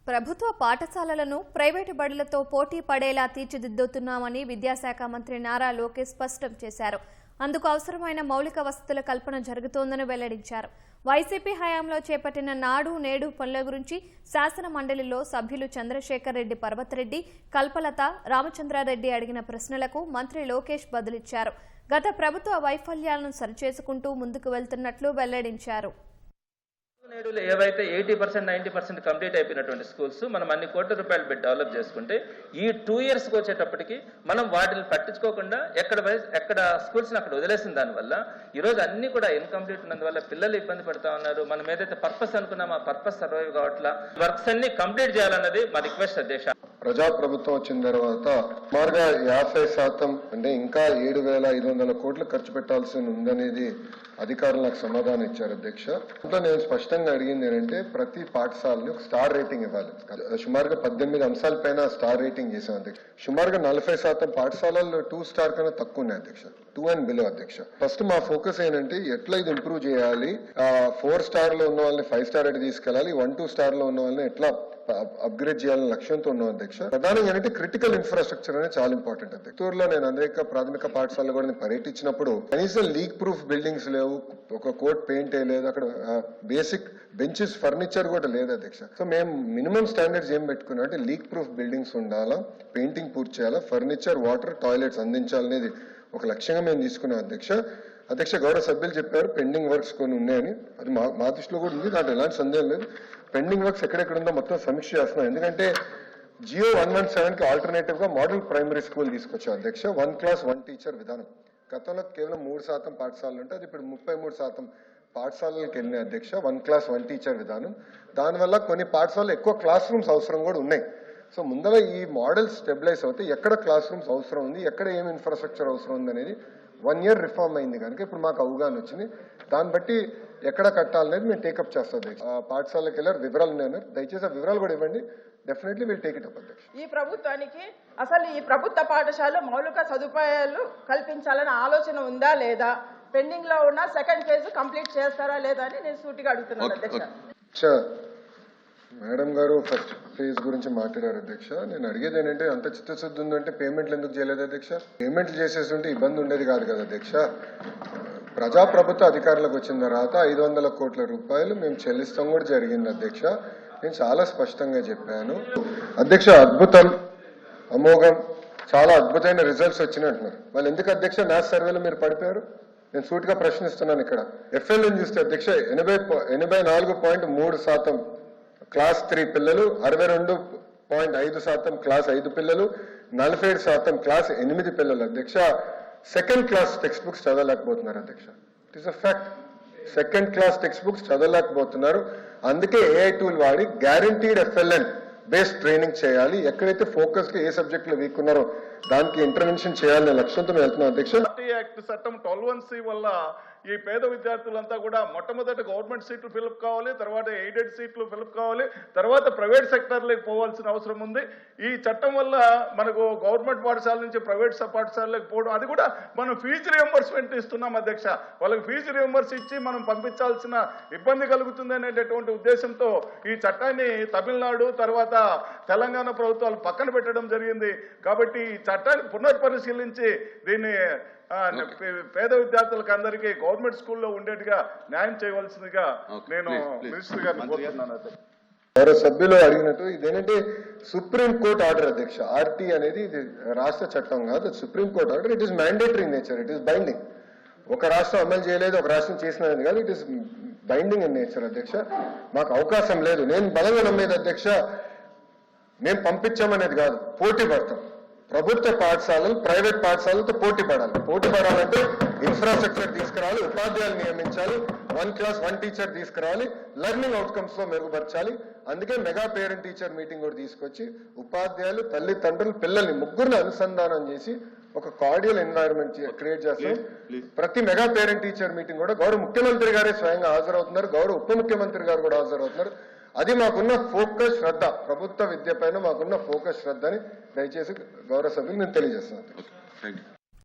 ప్రభుత్వ పాఠశాలలను ప్రైవేటు బడులతో పోటీ పడేలా తీర్చిదిద్దుతున్నామని విద్యాశాఖ మంత్రి నారా లోకేష్ స్పష్టం చేశారు. అందుకు అవసరమైన మౌలిక వసతుల కల్పన జరుగుతోందని వెల్లడించారు. వైసీపీ హయాంలో చేపట్టిన నాడు నేడు పనుల గురించి శాసన మండలిలో సభ్యులు చంద్రశేఖర్ రెడ్డి, పర్వతరెడ్డి, కల్పలత, రామచంద్రారెడ్డి అడిగిన ప్రశ్నలకు మంత్రి లోకేష్ బదులిచ్చారు. గత ప్రభుత్వ వైఫల్యాలను సరిచేసుకుంటూ ముందుకు వెళ్తున్నట్లు వెల్లడించారు. నేడులో ఏవైతే 80% 90% కంప్లీట్ అయిపోయినటువంటి స్కూల్స్ మనం అన్ని కోట్ల రూపాయలు పెట్టి డెవలప్ చేసుకుంటే ఈ 2 ఇయర్స్కి వచ్చేటప్పటికి మనం వాటిని పట్టించుకోకుండా ఎక్కడ స్కూల్స్ని అక్కడ వదిలేసిన దానివల్ల ఈరోజు అన్ని కూడా ఇన్కంప్లీట్ ఉన్నందువల్ల పిల్లలు ఇబ్బంది పడుతూ ఉన్నారు. మనం ఏదైతే పర్పస్ అనుకున్నామో ఆ పర్పస్ సర్వైవ్ కావట్లా. వర్క్స్ అన్ని కంప్లీట్ చేయాలన్నది మా రిక్వెస్ట్ అధ్యక్ష. ప్రజాప్రభుత్వం వచ్చిన తర్వాత సుమారుగా 50% అంటే ఇంకా 7,500 కోట్లు ఖర్చు పెట్టాల్సి ఉందనేది అధికారులు నాకు సమాధానం ఇచ్చారు అధ్యక్ష. అంటే నేను స్పష్టంగా అడిగింది ఏంటంటే ప్రతి పాఠశాలని స్టార్ రేటింగ్ ఇవ్వాలి. సుమారుగా 18 అంశాల పైన స్టార్ రేటింగ్ చేశాం అధ్యక్ష. సుమారుగా 40% పాఠశాలల్లో 2 స్టార్ కన్నా తక్కువ ఉన్నాయి అధ్యక్ష, 2 and below అధ్యక్ష. ఫస్ట్ మా ఫోకస్ ఏంటంటే ఎట్లా ఇది ఇంప్రూవ్ చేయాలి, 4 స్టార్ లో ఉన్న వాళ్ళని 5 స్టార్ అయితే తీసుకెళ్ళాలి, 1-2 స్టార్ లో ఉన్న వాళ్ళని ఎట్లా అప్గ్రేడ్ చేయాలని లక్ష్యంతో ఉన్నాం అధ్యక్ష. ప్రధానంగా ఏంటంటే క్రిటికల్ ఇన్ఫ్రాస్ట్రక్చర్ అనేది చాలా ఇంపార్టెంట్ అధ్యక్ష. చిత్తూరులో నేను అనేక ప్రాథమిక పాఠశాలలో కూడా పర్యటించినప్పుడు కనీసం లీక్ ప్రూఫ్ బిల్డింగ్స్ లేవు, ఒక కోట్ పెయింట్ లేదు, అక్కడ బేసిక్ బెంచెస్ ఫర్నిచర్ కూడా లేదు అధ్యక్ష. సో మేము మినిమం స్టాండర్డ్స్ ఏం పెట్టుకున్నాం అంటే లీక్ ప్రూఫ్ బిల్డింగ్స్ ఉండాలా, పెయింటింగ్ పూర్తి చేయాలా, ఫర్నిచర్, వాటర్, టాయిలెట్స్ అందించాలనేది ఒక లక్ష్యంగా మేము తీసుకున్నాం అధ్యక్ష. గౌరవ సభ్యులు చెప్పారు పెండింగ్ వర్క్స్ కొన్ని ఉన్నాయని. అది మా దృష్టిలో కూడా ఉంది, దాంట్లో ఎలాంటి సందేహం లేదు. పెండింగ్ వర్క్స్ ఎక్కడెక్కడ ఉందో మొత్తం సమీక్ష చేస్తున్నాం. ఎందుకంటే జియో 117కి ఆల్టర్నేటివ్ గా మోడల్ ప్రైమరీ స్కూల్ తీసుకొచ్చాం అధ్యక్ష. 1 class 1 teacher విధానం. గతంలో కేవలం 3% పాఠశాలలు ఉంటే అది ఇప్పుడు 33% పాఠశాలలకు వెళ్ళినాయి అధ్యక్ష. 1 class 1 teacher విధానం. దానివల్ల కొన్ని పాఠశాలలు ఎక్కువ క్లాస్ రూమ్స్ అవసరం కూడా ఉన్నాయి. సో ముందర ఈ మోడల్ స్టెబిలైజ్ అవుతే ఎక్కడ క్లాస్ రూమ్స్ అవసరం ఉంది, ఎక్కడ ఏం ఇన్ఫ్రాస్ట్రక్చర్ అవసరం ఉంది అనేది 1 year రిఫార్మ్ అయింది కనుక ఇప్పుడు మాకు అవగాహన వచ్చింది. దాన్ని బట్టి ఎక్కడ కట్టాలనేది మేము టేకప్ చేస్తాం. పాఠశాలకు వెళ్ళారు, వివరాలు ఉన్నాయి, దయచేసి ఆ వివరాలు కూడా ఇవ్వండి. Definitely will take it up అధ్యక్ష. ఈ ప్రభుత్వానికి అసలు ఈ ప్రభుత్వ పాఠశాల మౌలిక సదుపాయాలు కల్పించాలనే ఆలోచన ఉందా లేదా, పెండింగ్ లో ఉన్న సెకండ్ ఫేజ్ కంప్లీట్ చేస్తారా లేదా అని నేను సూటిగా అడుగుతున్నాను అధ్యక్ష. మేడం గారు ఫస్ట్ ఫేజ్ గురించి మాట్లాడారు అధ్యక్ష. నేను అడిగేది ఏంటంటే అంత చిత్తశుద్ధి ఉందంటే పేమెంట్లు ఎందుకు చేయలేదు అధ్యక్ష? పేమెంట్లు చేసేస్తుంటే ఇబ్బంది ఉండేది కాదు కదా అధ్యక్ష. ప్రజాప్రభుత్వ అధికారులకు వచ్చిన తర్వాత 500 కోట్ల రూపాయలు మేము చెల్లిస్తాం కూడా జరిగింది అధ్యక్ష. నేను చాలా స్పష్టంగా చెప్పాను అధ్యక్ష. అద్భుతం, అమోఘం, చాలా అద్భుతమైన రిజల్ట్స్ వచ్చినట్టున్నారు. వాళ్ళు ఎందుకు అధ్యక్ష మ్యాథ్స్ సర్వేలో మీరు పడిపోయారు? నేను సూటిగా ప్రశ్నిస్తున్నాను. ఇక్కడ ఎఫ్ఎల్ఎన్ చూస్తే అధ్యక్ష 84.3% క్లాస్ 3 పిల్లలు, 62.5% క్లాస్ 5 పిల్లలు, 47% క్లాస్ 8 పిల్లలు అధ్యక్ష. సెకండ్ క్లాస్ టెక్స్ట్ బుక్స్ చదవలేకపోతున్నారు అధ్యక్ష. It is a fact. Second class text books చదవలేకపోతున్నారు. అందుకే ఏఐ టూల్ వాడి గ్యారంటీడ్ ఎఫ్ఎల్ఎన్ బేస్డ్ ట్రైనింగ్ చేయాలి. ఎక్కడైతే ఫోకస్ గా ఏ సబ్జెక్ట్ లో వీక్ ఉన్నారో దానికి ఇంటర్వెన్షన్ చేయాలనే లక్ష్యంతో వెళ్తున్నాం అధ్యక్ష. యాక్ట్ చట్టం 12(1)C వల్ల ఈ పేద విద్యార్థులంతా కూడా మొట్టమొదటి గవర్నమెంట్ సీట్లు ఫిలప్ కావాలి, తర్వాత ఎయిడెడ్ సీట్లు ఫిలప్ కావాలి, తర్వాత ప్రైవేట్ సెక్టర్లోకి పోవాల్సిన అవసరం ఉంది. ఈ చట్టం వల్ల మనకు గవర్నమెంట్ పాఠశాల నుంచి ప్రైవేట్ పాఠశాలలోకి పోవడం, అది కూడా మనం ఫీజు రియంబర్స్మెంట్ ఇస్తున్నాం అధ్యక్ష. వాళ్ళకి ఫీజు రియంబర్స్ ఇచ్చి మనం పంపించాల్సిన ఇబ్బంది కలుగుతుంది అనేటటువంటి ఉద్దేశంతో ఈ చట్టాన్ని తమిళనాడు తర్వాత తెలంగాణ ప్రభుత్వాలు పక్కన పెట్టడం జరిగింది. కాబట్టి ఈ చట్టాన్ని పునర్పరిశీలించి దీన్ని పేద విద్యార్థులకు అందరికీ గవర్నమెంట్ స్కూల్లో ఉండేట్టుగా న్యాయం చేయవలసిందిగా నేను మినిస్టర్ గారిని కోరుతున్నాను. గౌరవ సభ్యులు అడిగినట్టు ఇదేంటంటే సుప్రీంకోర్టు ఆర్డర్ అధ్యక్ష. ఆర్టీ అనేది ఇది రాష్ట్ర చట్టం కాదు, supreme court order. It is mandatory in nature, it is binding. ఒక రాష్ట్రం అమలు చేయలేదు, ఒక రాష్ట్రం చేసినది కాదు, it is binding in nature అధ్యక్ష. మాకు అవకాశం లేదు. నేను బలంగా నమ్మేది అధ్యక్ష, మేము పంపించామనేది కాదు, పోటీ పడతాం. ప్రభుత్వ పాఠశాలలు ప్రైవేట్ పాఠశాలలతో పోటీ పడాలి. పోటీ పడాలంటే ఇన్ఫ్రాస్ట్రక్చర్ తీసుకురావాలి, ఉపాధ్యాయులు నియమించాలి, 1 class 1 teacher తీసుకురావాలి, లెర్నింగ్ అవుట్కమ్స్ లో మెరుగుపరచాలి. అందుకే మెగా పేరెంట్ టీచర్ మీటింగ్ కూడా తీసుకొచ్చి ఉపాధ్యాయులు, తల్లిదండ్రులు, పిల్లల్ని ముగ్గురిని అనుసంధానం చేసి ఒక కార్డియల్ ఎన్వైరన్మెంట్ క్రియేట్ చేస్తాం. ప్రతి మెగా పేరెంట్ టీచర్ మీటింగ్ కూడా గౌరవ ముఖ్యమంత్రి గారే స్వయంగా హాజరవుతున్నారు, గౌరవ ఉప ముఖ్యమంత్రి గారు కూడా హాజరవుతున్నారు. అది మాకున్న ఫోకస్ శ్రద్ధ, ప్రభుత్వ విద్య పైన మాకున్న ఫోకస్ శ్రద్ధని దయచేసి గౌరవ సభ్యులు నేను తెలియజేస్తున్నాను.